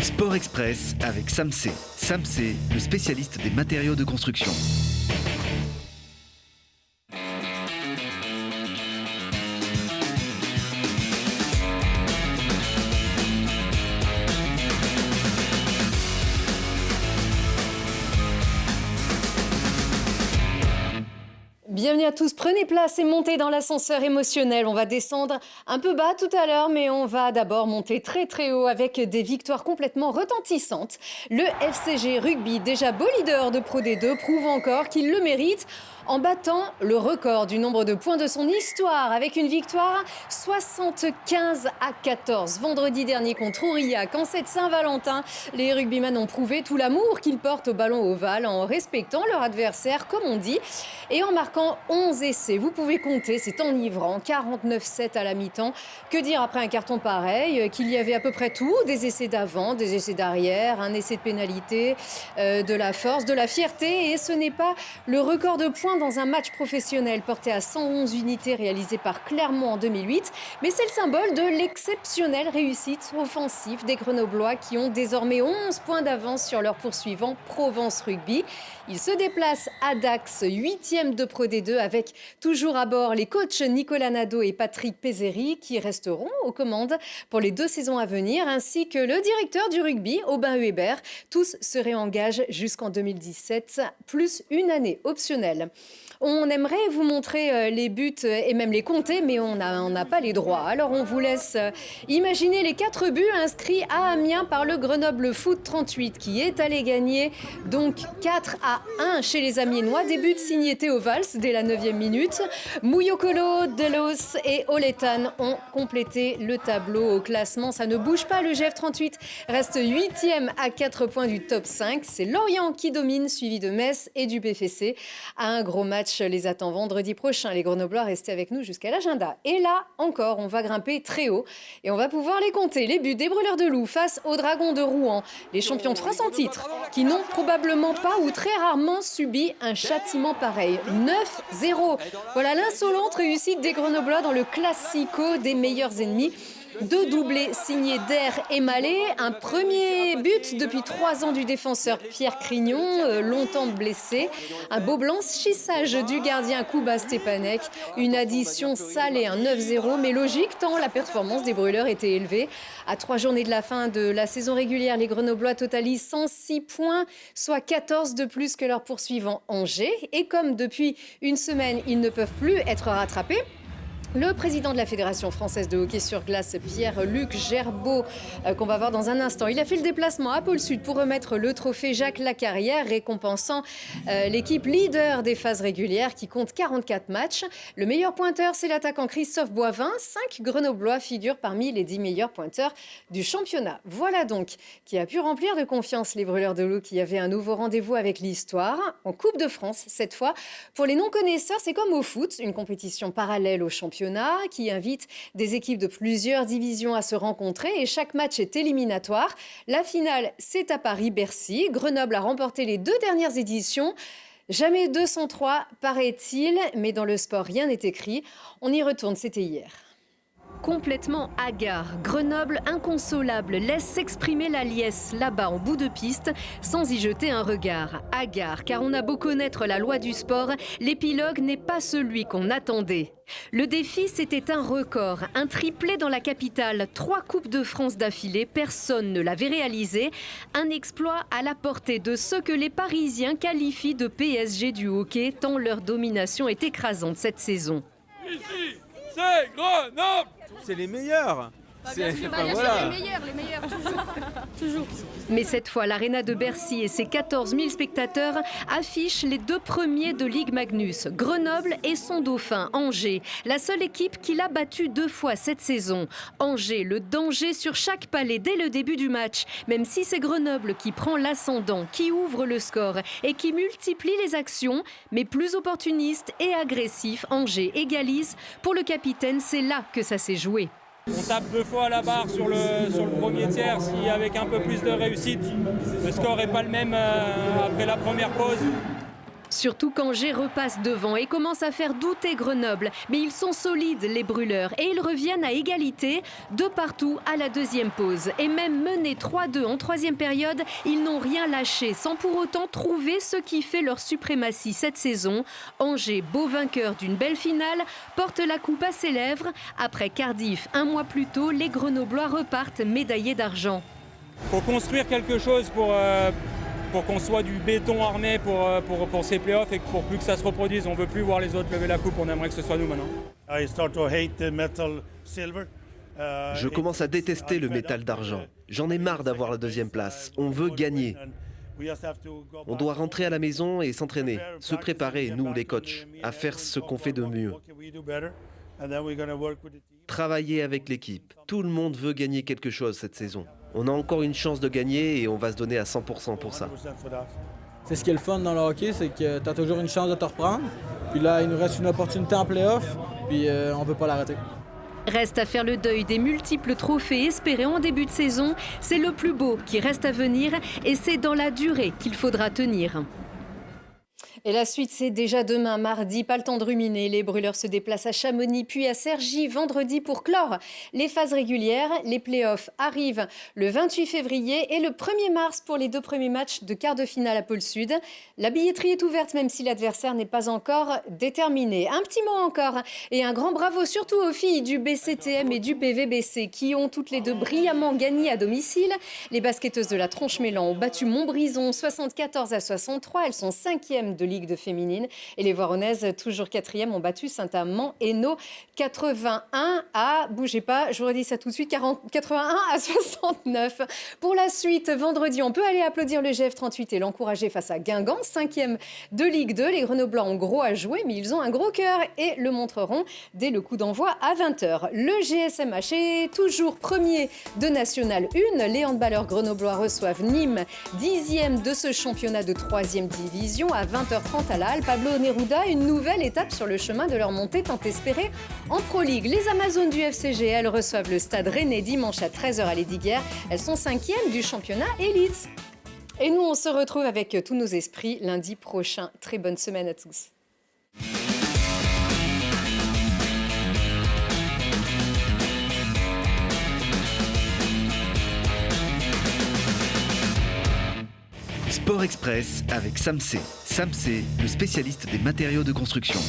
Sport Express avec Samsé. Samsé, le spécialiste des matériaux de construction. Bienvenue à tous, prenez place et montez dans l'ascenseur émotionnel. On va descendre un peu bas tout à l'heure, mais on va d'abord monter très très haut avec des victoires complètement retentissantes. Le FCG Rugby, déjà beau leader de Pro D2, prouve encore qu'il le mérite en battant le record du nombre de points de son histoire avec une victoire 75-14 vendredi dernier contre Aurillac. En cette Saint-Valentin, les rugbymen ont prouvé tout l'amour qu'ils portent au ballon ovale en respectant leur adversaire, comme on dit, et en marquant 11 essais. Vous pouvez compter, c'est enivrant, 49-7 à la mi-temps. Que dire après un carton pareil, qu'il y avait à peu près tout, des essais d'avant, des essais d'arrière, un essai de pénalité, de la force, de la fierté, et ce n'est pas le record de points dans un match professionnel porté à 111 unités réalisé par Clermont en 2008. Mais c'est le symbole de l'exceptionnelle réussite offensive des Grenoblois qui ont désormais 11 points d'avance sur leur poursuivant Provence Rugby. Ils se déplacent à Dax, 8e de Pro D2, avec toujours à bord les coachs Nicolas Nadeau et Patrick Pézeri qui resteront aux commandes pour les 2 saisons à venir, ainsi que le directeur du rugby, Aubin Hubert. Tous se réengagent jusqu'en 2017, plus une année optionnelle. On aimerait vous montrer les buts et même les compter, mais on n'a pas les droits. Alors on vous laisse imaginer les 4 buts inscrits à Amiens par le Grenoble Foot 38 qui est allé gagner donc 4-1 chez les Amiénois. Des buts signés Théo Valls dès la 9e minute. Mouyokolo, Delos et Oletan ont complété le tableau au classement. Ça ne bouge pas, le GF 38 reste 8e à 4 points du top 5. C'est Lorient qui domine, suivi de Metz et du BFC. Un gros match les attend vendredi prochain. Les Grenoblois, restez avec nous jusqu'à l'agenda. Et là, encore, on va grimper très haut et on va pouvoir les compter. Les buts des Brûleurs de Loup face aux Dragons de Rouen, les champions de France en titre, qui n'ont probablement pas ou très rarement subi un châtiment pareil. 9-0. Voilà l'insolente réussite des Grenoblois dans le classico des meilleurs ennemis. 2 doublés signés d'Air et Mallet. Un premier but depuis 3 ans du défenseur Pierre Crignon, longtemps blessé. Un beau blanchissage du gardien Kuba Stepanek. Une addition salée, un 9-0, mais logique tant la performance des Brûleurs était élevée. À 3 journées de la fin de la saison régulière, les Grenoblois totalisent 106 points, soit 14 de plus que leur poursuivant Angers. Et comme depuis une semaine, ils ne peuvent plus être rattrapés, le président de la Fédération française de hockey sur glace, Pierre-Luc Gerbeau, qu'on va voir dans un instant, il a fait le déplacement à Pôle Sud pour remettre le trophée Jacques Lacarrière, récompensant l'équipe leader des phases régulières qui compte 44 matchs. Le meilleur pointeur, c'est l'attaquant Christophe Boivin. 5 Grenoblois figurent parmi les 10 meilleurs pointeurs du championnat. Voilà donc qui a pu remplir de confiance les Brûleurs de Loup qui avaient un nouveau rendez-vous avec l'histoire. En Coupe de France, cette fois. Pour les non-connaisseurs, c'est comme au foot, une compétition parallèle au championnat qui invite des équipes de plusieurs divisions à se rencontrer et chaque match est éliminatoire. La finale, c'est à Paris-Bercy. Grenoble a remporté les 2 dernières éditions. Jamais 203, paraît-il, mais dans le sport, rien n'est écrit. On y retourne, c'était hier. Complètement hagard, Grenoble inconsolable laisse s'exprimer la liesse là-bas en bout de piste sans y jeter un regard. Hagard, car on a beau connaître la loi du sport, l'épilogue n'est pas celui qu'on attendait. Le défi, c'était un record, un triplé dans la capitale, 3 Coupes de France d'affilée, personne ne l'avait réalisé. Un exploit à la portée de ceux que les Parisiens qualifient de PSG du hockey, tant leur domination est écrasante cette saison. Ici, c'est Grenoble! C'est les meilleurs. Les meilleurs, toujours. Mais cette fois, l'Arena de Bercy et ses 14 000 spectateurs affichent les 2 premiers de Ligue Magnus, Grenoble et son dauphin, Angers. La seule équipe qui l'a battu 2 fois cette saison. Angers, le danger sur chaque palais dès le début du match, même si c'est Grenoble qui prend l'ascendant, qui ouvre le score et qui multiplie les actions, mais plus opportuniste et agressif, Angers égalise. Pour le capitaine, c'est là que ça s'est joué. On tape 2 fois à la barre sur le premier tiers, si avec un peu plus de réussite, le score n'est pas le même après la première pause. Surtout qu'Angers repasse devant et commence à faire douter Grenoble. Mais ils sont solides, les brûleurs, et ils reviennent à égalité, de partout à la deuxième pause. Et même menés 3-2 en troisième période, ils n'ont rien lâché, sans pour autant trouver ce qui fait leur suprématie cette saison. Angers, beau vainqueur d'une belle finale, porte la coupe à ses lèvres. Après Cardiff, un mois plus tôt, les Grenoblois repartent médaillés d'argent. Il faut construire quelque chose pour qu'on soit du béton armé pour ces playoffs et pour plus que ça se reproduise. On ne veut plus voir les autres lever la coupe, on aimerait que ce soit nous maintenant. Je commence à détester le métal d'argent. J'en ai marre d'avoir la deuxième place. On veut gagner. On doit rentrer à la maison et s'entraîner, se préparer, nous les coachs, à faire ce qu'on fait de mieux. Travailler avec l'équipe. Tout le monde veut gagner quelque chose cette saison. On a encore une chance de gagner et on va se donner à 100% pour ça. C'est ce qui est le fun dans le hockey, c'est que tu as toujours une chance de te reprendre. Puis là, il nous reste une opportunité en play-off, puis on ne peut pas l'arrêter. Reste à faire le deuil des multiples trophées espérés en début de saison. C'est le plus beau qui reste à venir et c'est dans la durée qu'il faudra tenir. Et la suite, c'est déjà demain, mardi. Pas le temps de ruminer. Les brûleurs se déplacent à Chamonix, puis à Cergy, vendredi pour clore les phases régulières. Les playoffs arrivent le 28 février et le 1er mars pour les 2 premiers matchs de quart de finale à Pôle Sud. La billetterie est ouverte, même si l'adversaire n'est pas encore déterminé. Un petit mot encore et un grand bravo surtout aux filles du BCTM et du PVBC qui ont toutes les deux brillamment gagné à domicile. Les basketteuses de la Tronche-Mélan ont battu Montbrison 74-63. Elles sont 5e de Ligue de féminine. Et les Voironnaises, toujours 4e, ont battu Saint-Amand-Hainaut 81 à, bougez pas, je vous redis ça tout de suite, 81-69. Pour la suite, vendredi, on peut aller applaudir le GF38 et l'encourager face à Guingamp, 5e de Ligue 2. Les Grenoblois ont gros à jouer, mais ils ont un gros cœur et le montreront dès le coup d'envoi à 20h. Le GSMH est toujours premier de National 1. Les handballeurs grenoblois reçoivent Nîmes, 10e de ce championnat de 3e division à 20h30 à la Halle Pablo Neruda, une nouvelle étape sur le chemin de leur montée tant espérée en Pro League. Les Amazones du FCGL reçoivent le Stade Rennais dimanche à 13h à Lesdiguières. Elles sont 5e du championnat élite. Et nous, on se retrouve avec tous nos esprits lundi prochain. Très bonne semaine à tous. Sport Express avec Samsé. Samsé, le spécialiste des matériaux de construction.